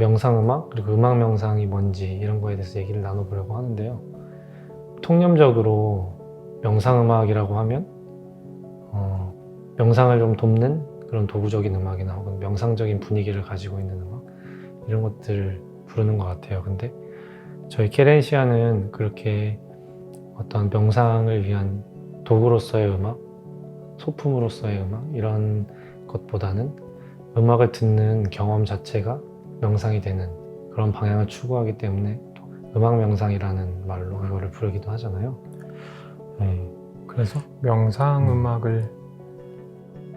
명상음악 그리고 음악 명상이 뭔지 이런 거에 대해서 얘기를 나눠보려고 하는데요. 통념적으로 명상음악이라고 하면 명상을 좀 돕는 그런 도구적인 음악이나 혹은 명상적인 분위기를 가지고 있는 음악 이런 것들을 부르는 것 같아요. 근데 저희 케렌시아는 그렇게 어떤 명상을 위한 도구로서의 음악, 소품으로서의 음악 이런 것보다는 음악을 듣는 경험 자체가 명상이 되는 그런 방향을 추구하기 때문에 또 음악 명상이라는 말로 그거를 부르기도 하잖아요. 네. 그래서 명상 음악을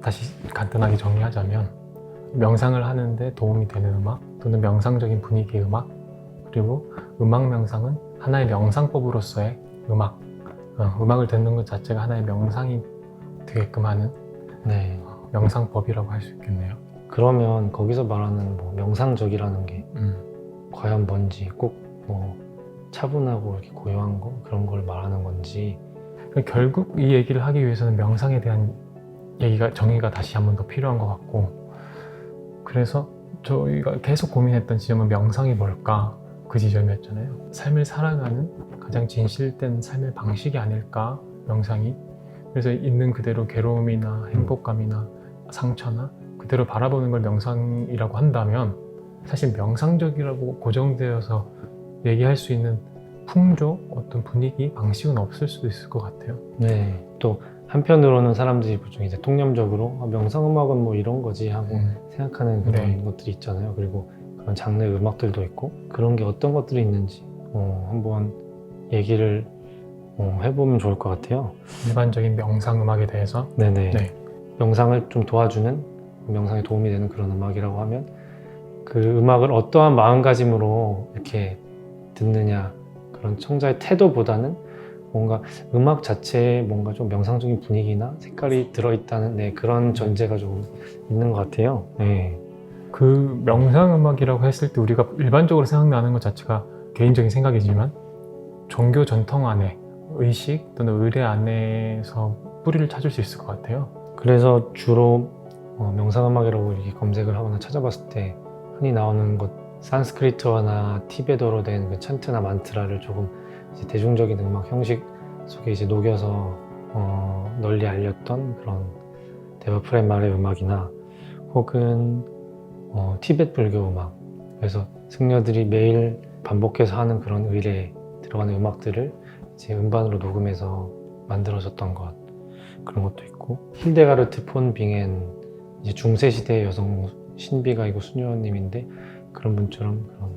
다시 간단하게 정리하자면 명상을 하는데 도움이 되는 음악 또는 명상적인 분위기의 음악 그리고 음악 명상은 하나의 명상법으로서의 음악 음악을 듣는 것 자체가 하나의 명상이 되게끔 하는 네. 명상법이라고 할 수 있겠네요. 그러면 거기서 말하는 뭐 명상적이라는 게 과연 뭔지 꼭 뭐 차분하고 이렇게 고요한 거 그런 걸 말하는 건지 결국 이 얘기를 하기 위해서는 명상에 대한 정의가 다시 한 번 더 필요한 것 같고 그래서 저희가 계속 고민했던 지점은 명상이 뭘까 그 지점이었잖아요. 삶을 살아가는 가장 진실된 삶의 방식이 아닐까 명상이. 그래서 있는 그대로 괴로움이나 행복감이나 상처나 그대로 바라보는 걸 명상이라고 한다면 사실 명상적이라고 고정되어서 얘기할 수 있는 풍조, 어떤 분위기, 방식은 없을 수도 있을 것 같아요. 네. 또 한편으로는 사람들이 보통 이제 통념적으로 명상음악은 뭐 이런 거지 하고 생각하는 그런 것들이 있잖아요. 그리고 그런 장르 음악들도 있고 그런 게 어떤 것들이 있는지 한번 얘기를 해보면 좋을 것 같아요. 일반적인 명상 음악에 대해서 네네. 네. 명상을 좀 도와주는 명상에 도움이 되는 그런 음악이라고 하면 그 음악을 어떠한 마음가짐으로 이렇게 듣느냐 그런 청자의 태도보다는 뭔가 음악 자체에 뭔가 좀 명상적인 분위기나 색깔이 들어있다는 그런 전제가 좀 있는 것 같아요. 네. 그 명상 음악이라고 했을 때 우리가 일반적으로 생각나는 것 자체가 개인적인 생각이지만 종교 전통 안에 의식 또는 의례 안에서 뿌리를 찾을 수 있을 것 같아요. 그래서 주로 명상음악이라고 이렇게 검색을 하거나 찾아봤을 때 흔히 나오는 것 산스크리트어나 티베더로 된 그 찬트나 만트라를 조금 이제 대중적인 음악 형식 속에 이제 녹여서 널리 알렸던 그런 데바 프레말의 음악이나 혹은 티베트 불교 음악 그래서 승려들이 매일 반복해서 하는 그런 의례에 들어가는 음악들을 이제 음반으로 녹음해서 만들어졌던 것 그런 것도 있고 힐데가르트 폰 빙엔 이제 중세 시대의 여성 신비가이고 수녀님인데 그런 분처럼 그런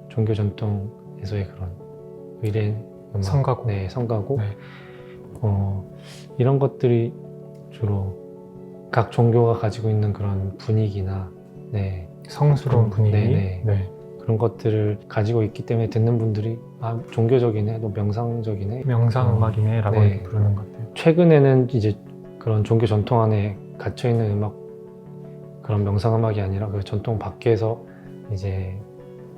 종교 전통에서의 그런 의례 음악, 성가곡. 네, 성가곡 네. 이런 것들이 주로 각 종교가 가지고 있는 그런 분위기나 성스러운 분위기 네. 그런 것들을 가지고 있기 때문에 듣는 분들이 종교적이네, 또 명상적이네, 명상 음악이네 라고 네. 이렇게 부르는 것 같아요. 최근에는 이제 그런 종교 전통 안에 갇혀 있는 음악 그런 명상 음악이 아니라 그 전통 밖에서 이제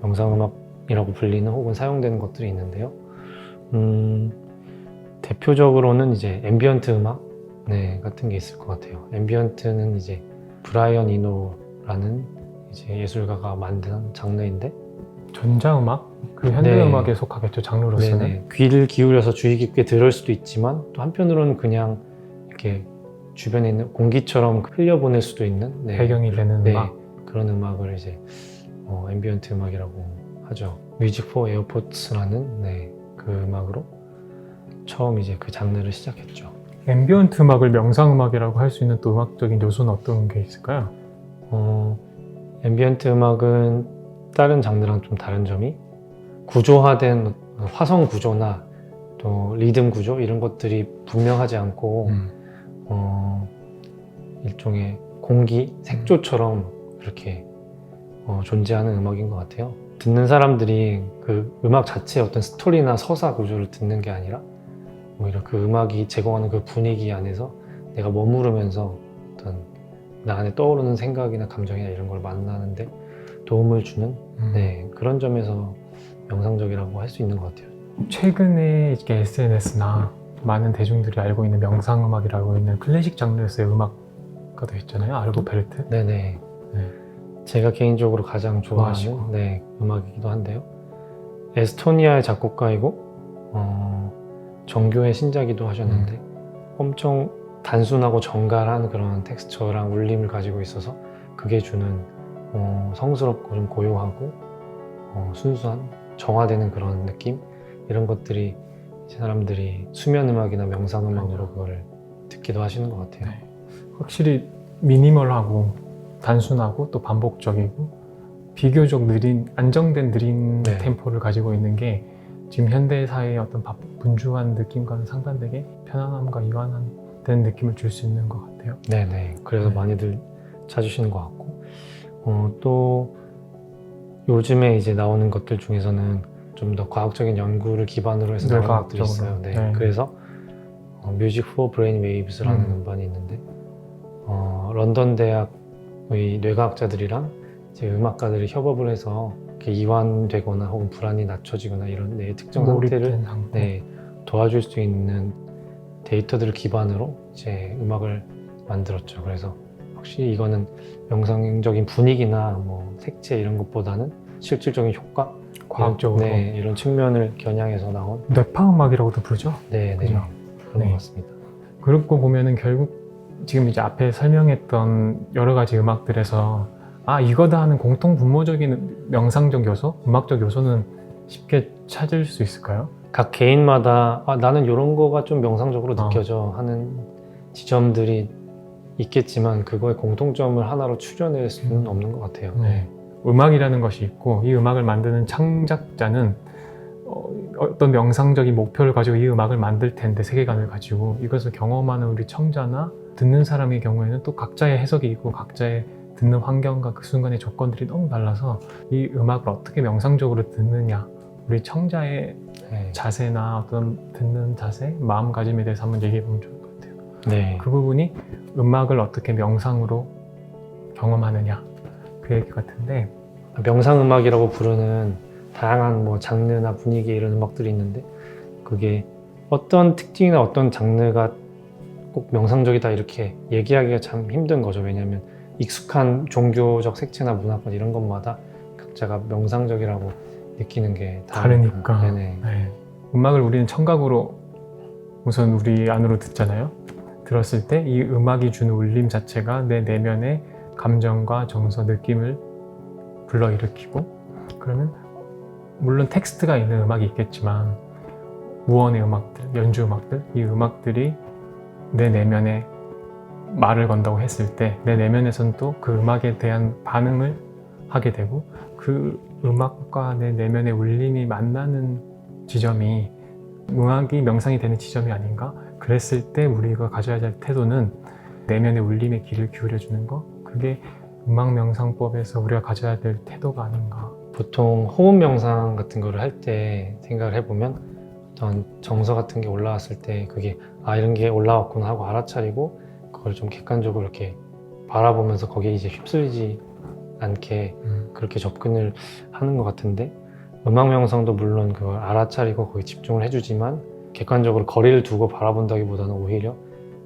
명상 음악이라고 불리는 혹은 사용되는 것들이 있는데요. 대표적으로는 이제 앰비언트 음악 같은 게 있을 것 같아요. 앰비언트는 이제 브라이언 이노라는 이제 예술가가 만든 장르인데 전자음악? 그 현대음악에 속하겠죠, 장르로서는. 네네. 귀를 기울여서 주의 깊게 들을 수도 있지만 또 한편으로는 그냥 이렇게 주변에 있는 공기처럼 흘려보낼 수도 있는 배경이 되는 음악. 그런 음악을 이제 앰비언트 음악이라고 하죠. 뮤직 포 에어포츠라는 그 음악으로 처음 이제 그 장르를 시작했죠. 앰비언트 음악을 명상 음악이라고 할 수 있는 또 음악적인 요소는 어떤 게 있을까요? 앰비언트 음악은 다른 장르랑 좀 다른 점이 구조화된 화성 구조나 또 리듬 구조 이런 것들이 분명하지 않고 일종의 공기, 색조처럼 그렇게 존재하는 음악인 것 같아요. 듣는 사람들이 그 음악 자체의 어떤 스토리나 서사 구조를 듣는 게 아니라 오히려 그 음악이 제공하는 그 분위기 안에서 내가 머무르면서 어떤 나 안에 떠오르는 생각이나 감정이나 이런 걸 만나는데 도움을 주는 그런 점에서 명상적이라고 할 수 있는 것 같아요. 최근에 이렇게 SNS나 많은 대중들이 알고 있는 명상 음악이라고 있는 클래식 장르에서의 음악가도 있잖아요. 알고 베르트. 네네. 제가 개인적으로 가장 좋아하는 좋아하시고. 네, 음악이기도 한데요. 에스토니아의 작곡가이고 정교의 신자기도 하셨는데 엄청 단순하고 정갈한 그런 텍스처랑 울림을 가지고 있어서 그게 주는 성스럽고 좀 고요하고 순수한 정화되는 그런 느낌, 이런 것들이 사람들이 수면 음악이나 명상 음악으로 그거를 듣기도 하시는 것 같아요. 네. 확실히 미니멀하고 단순하고 또 반복적이고 비교적 안정된 느린 네. 템포를 가지고 있는 게 지금 현대 사회의 어떤 분주한 느낌과는 상반되게 편안함과 이완된 느낌을 줄 수 있는 것 같아요. 네네. 그래서 네. 많이들 찾으시는 것 같고, 또 요즘에 이제 나오는 것들 중에서는 좀 더 과학적인 연구를 기반으로 해서 나오는 것들이 있어요. 네. 네. 그래서 Music for Brain Waves라는 음반이 있는데 런던 대학의 뇌과학자들이랑 이제 음악가들이 협업을 해서 이렇게 이완되거나 혹은 불안이 낮춰지거나 이런 내 특정 상태를 몰입된 상태. 네, 도와줄 수 있는 데이터들을 기반으로 이제 음악을 만들었죠. 그래서 확실히 이거는 명상적인 분위기나 뭐 색채 이런 것보다는 실질적인 효과, 과학적으로 이런 측면을 겨냥해서 나온 뇌파 음악이라고도 부르죠. 네, 그죠? 그런 네. 것 같습니다. 그렇고 보면은 결국 지금 이제 앞에 설명했던 여러 가지 음악들에서 이거다 하는 공통 분모적인 명상적 요소, 음악적 요소는 쉽게 찾을 수 있을까요? 각 개인마다 나는 이런 거가 좀 명상적으로 느껴져 하는 지점들이 있겠지만 그거의 공통점을 하나로 추려낼 수는 없는 것 같아요. 네. 음악이라는 것이 있고 이 음악을 만드는 창작자는 어떤 명상적인 목표를 가지고 이 음악을 만들 텐데, 세계관을 가지고 이것을 경험하는 우리 청자나 듣는 사람의 경우에는 또 각자의 해석이 있고 각자의 듣는 환경과 그 순간의 조건들이 너무 달라서 이 음악을 어떻게 명상적으로 듣느냐, 우리 청자의 네. 자세나 어떤 듣는 자세, 마음가짐에 대해서 한번 얘기해 보면 좋을 것 같아요. 네. 그 부분이 음악을 어떻게 명상으로 경험하느냐, 그 얘기 같은데, 명상음악이라고 부르는 다양한 뭐 장르나 분위기 이런 음악들이 있는데 그게 어떤 특징이나 어떤 장르가 꼭 명상적이다 이렇게 얘기하기가 참 힘든 거죠. 왜냐하면 익숙한 종교적 색채나 문화권 이런 것마다 각자가 명상적이라고 느끼는 게 다르니까. 네네. 네. 음악을 우리는 청각으로 우선 우리 안으로 듣잖아요. 들었을 때 이 음악이 주는 울림 자체가 내 내면의 감정과 정서, 느낌을 불러일으키고, 그러면 물론 텍스트가 있는 음악이 있겠지만 무언의 음악들, 연주 음악들, 이 음악들이 내 내면에 말을 건다고 했을 때 내 내면에서는 또 그 음악에 대한 반응을 하게 되고, 그 음악과 내 내면의 울림이 만나는 지점이 음악이 명상이 되는 지점이 아닌가? 그랬을 때 우리가 가져야 될 태도는 내면의 울림에 귀를 기울여 주는 거, 그게 음악 명상법에서 우리가 가져야 될 태도가 아닌가. 보통 호흡 명상 같은 거를 할 때 생각을 해보면 어떤 정서 같은 게 올라왔을 때 그게 이런 게 올라왔구나 하고 알아차리고 그걸 좀 객관적으로 이렇게 바라보면서 거기에 이제 휩쓸리지 않게 그렇게 접근을 하는 것 같은데, 음악 명상도 물론 그걸 알아차리고 거기에 집중을 해주지만 객관적으로 거리를 두고 바라본다기보다는 오히려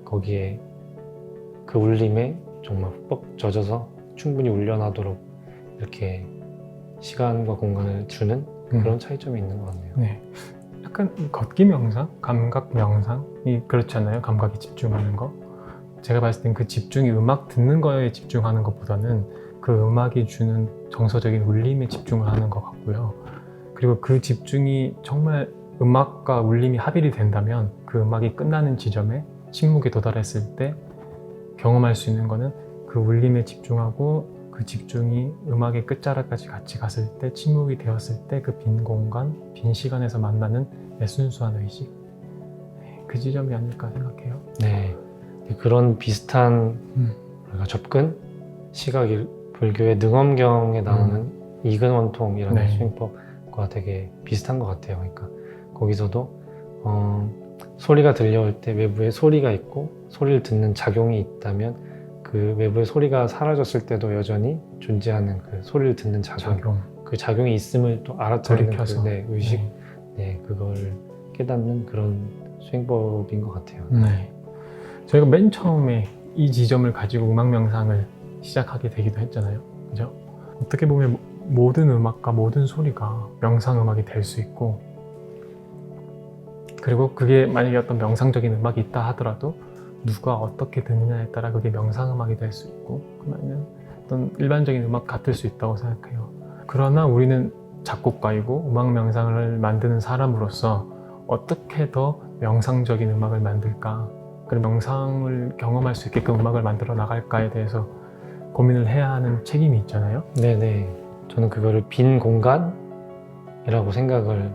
거기에 그 울림에 정말 흠뻑 젖어서 충분히 울려나도록 이렇게 시간과 공간을 주는 그런 차이점이 있는 것 같네요. 네. 약간 걷기 명상, 감각 명상이 그렇잖아요. 감각에 집중하는 거. 제가 봤을 땐 그 집중이 음악 듣는 거에 집중하는 것보다는 그 음악이 주는 정서적인 울림에 집중을 하는 것 같고요. 그리고 그 집중이 정말 음악과 울림이 합일이 된다면 그 음악이 끝나는 지점에 침묵에 도달했을 때 경험할 수 있는 거는 그 울림에 집중하고 그 집중이 음악의 끝자락까지 같이 갔을 때, 침묵이 되었을 때 그 빈 공간, 빈 시간에서 만나는 내 순수한 의식, 그 지점이 아닐까 생각해요. 네, 그런 비슷한 접근 시각이 불교의 능엄경에 나오는 이근원통이라는 수행법과 되게 비슷한 것 같아요. 그러니까 거기서도 소리가 들려올 때 외부에 소리가 있고 소리를 듣는 작용이 있다면 그 외부의 소리가 사라졌을 때도 여전히 존재하는 그 소리를 듣는 작용. 그 작용이 있음을 또 알아차리는 그 의식, 그걸 깨닫는 그런 수행법인 것 같아요. 네. 저희가 맨 처음에 이 지점을 가지고 음악 명상을 시작하게 되기도 했잖아요. 그죠? 어떻게 보면 모든 음악과 모든 소리가 명상 음악이 될 수 있고, 그리고 그게 만약에 어떤 명상적인 음악이 있다 하더라도 누가 어떻게 듣느냐에 따라 그게 명상 음악이 될 수 있고, 그러면 어떤 일반적인 음악 같을 수 있다고 생각해요. 그러나 우리는 작곡가이고 음악 명상을 만드는 사람으로서 어떻게 더 명상적인 음악을 만들까, 그리고 명상을 경험할 수 있게끔 음악을 만들어 나갈까에 대해서 고민을 해야 하는 책임이 있잖아요. 네네. 저는 그거를 빈 공간이라고 생각을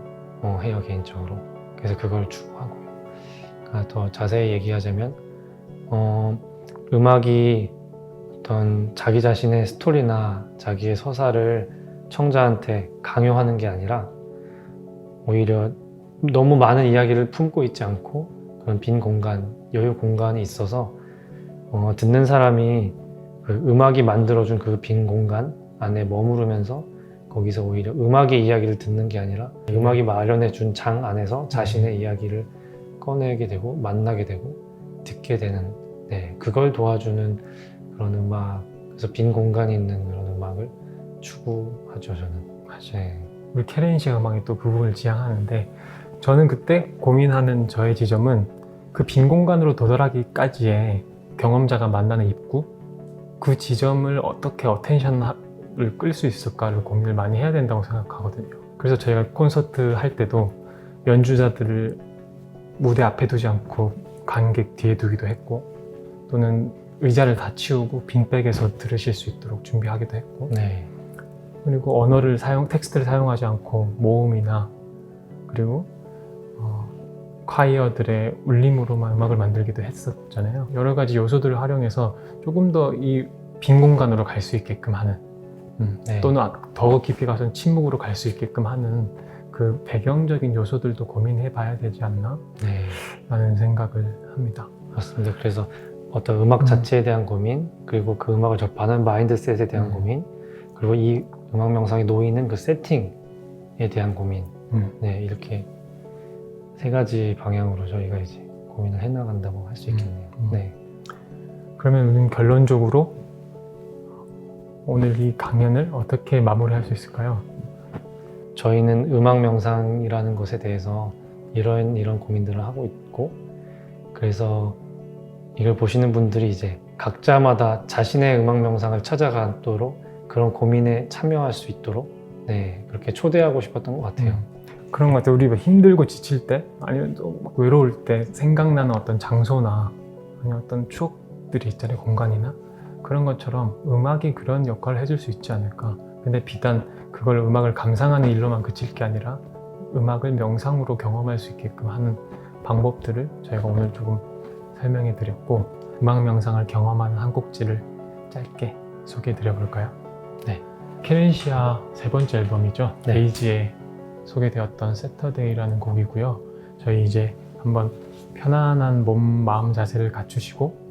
해요, 개인적으로. 그래서 그걸 추구하고요. 그러니까 더 자세히 얘기하자면 음악이 어떤 자기 자신의 스토리나 자기의 서사를 청자한테 강요하는 게 아니라 오히려 너무 많은 이야기를 품고 있지 않고 그런 빈 공간, 여유 공간이 있어서 듣는 사람이 그 음악이 만들어준 그 빈 공간 안에 머무르면서 거기서 오히려 음악의 이야기를 듣는 게 아니라 음악이 마련해준 장 안에서 자신의 이야기를 꺼내게 되고 만나게 되고 듣게 되는, 그걸 도와주는 그런 음악, 그래서 빈 공간이 있는 그런 음악을 추구하죠, 저는. 네. 우리 케렌시아 음악이 또 그 부분을 지향하는데, 저는 그때 고민하는 저의 지점은 그 빈 공간으로 도달하기까지의 경험자가 만나는 입구, 그 지점을 어떻게 어텐션을 끌 수 있을까를 고민을 많이 해야 된다고 생각하거든요. 그래서 저희가 콘서트 할 때도 연주자들을 무대 앞에 두지 않고 관객 뒤에 두기도 했고, 또는 의자를 다 치우고 빈백에서 들으실 수 있도록 준비하기도 했고, 네. 그리고 텍스트를 사용하지 않고 모음이나, 그리고 콰이어들의 울림으로만 음악을 만들기도 했었잖아요. 여러 가지 요소들을 활용해서 조금 더 이 빈 공간으로 갈 수 있게끔 하는, 네. 또는 더 깊이 가서는 침묵으로 갈 수 있게끔 하는 그 배경적인 요소들도 고민해 봐야 되지 않나? 네. 라는 생각을 합니다. 맞습니다. 그래서 어떤 음악 자체에 대한 고민, 그리고 그 음악을 접하는 마인드셋에 대한 고민, 그리고 이 음악 명상에 놓이는 그 세팅에 대한 고민, 네, 이렇게 세 가지 방향으로 저희가 이제 고민을 해나간다고 할 수 있겠네요. 네. 그러면 우리는 결론적으로 오늘 이 강연을 어떻게 마무리할 수 있을까요? 저희는 음악 명상이라는 것에 대해서 이런 고민들을 하고 있고, 그래서 이걸 보시는 분들이 이제 각자마다 자신의 음악 명상을 찾아가도록 그런 고민에 참여할 수 있도록, 그렇게 초대하고 싶었던 것 같아요. 그런 것 같아요. 우리 힘들고 지칠 때, 아니면 또 막 외로울 때 생각나는 어떤 장소나 아니면 어떤 추억들이 있잖아요. 공간이나 그런 것처럼 음악이 그런 역할을 해줄 수 있지 않을까. 근데 비단 그걸 음악을 감상하는 일로만 그칠 게 아니라 음악을 명상으로 경험할 수 있게끔 하는 방법들을 저희가 오늘 조금 설명해 드렸고, 음악 명상을 경험하는 한 곡지를 짧게 소개해 드려 볼까요? 네. 케렌시아 세 번째 앨범이죠. 네. 데이지에 소개되었던 세터데이라는 곡이고요. 저희 이제 한번 편안한 몸, 마음 자세를 갖추시고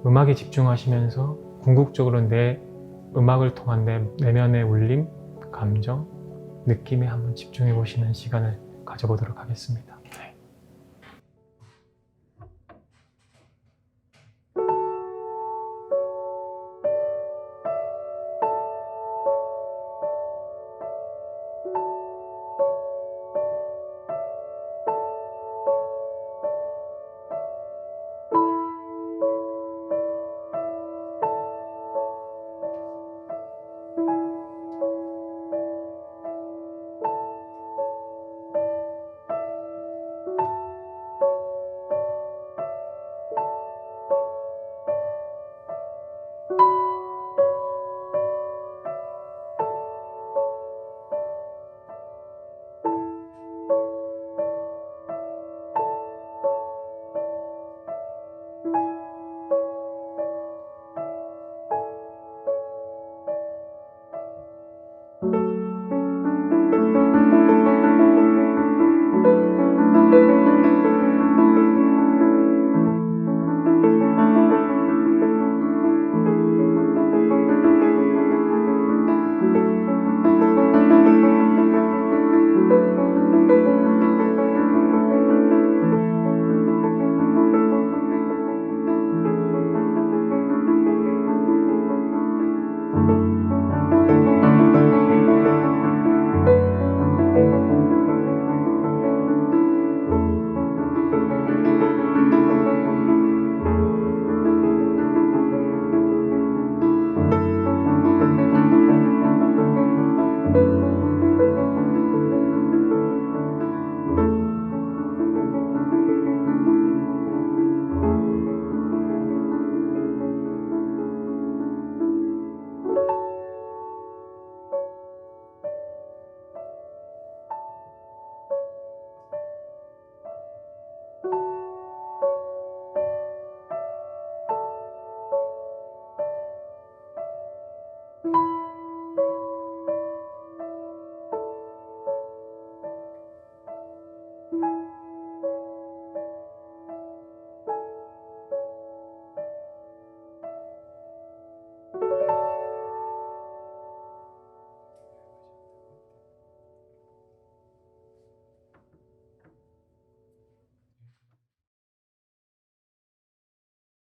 음악에 집중하시면서 궁극적으로 내 음악을 통한 내 내면의 울림, 감정, 느낌에 한번 집중해 보시는 시간을 가져보도록 하겠습니다.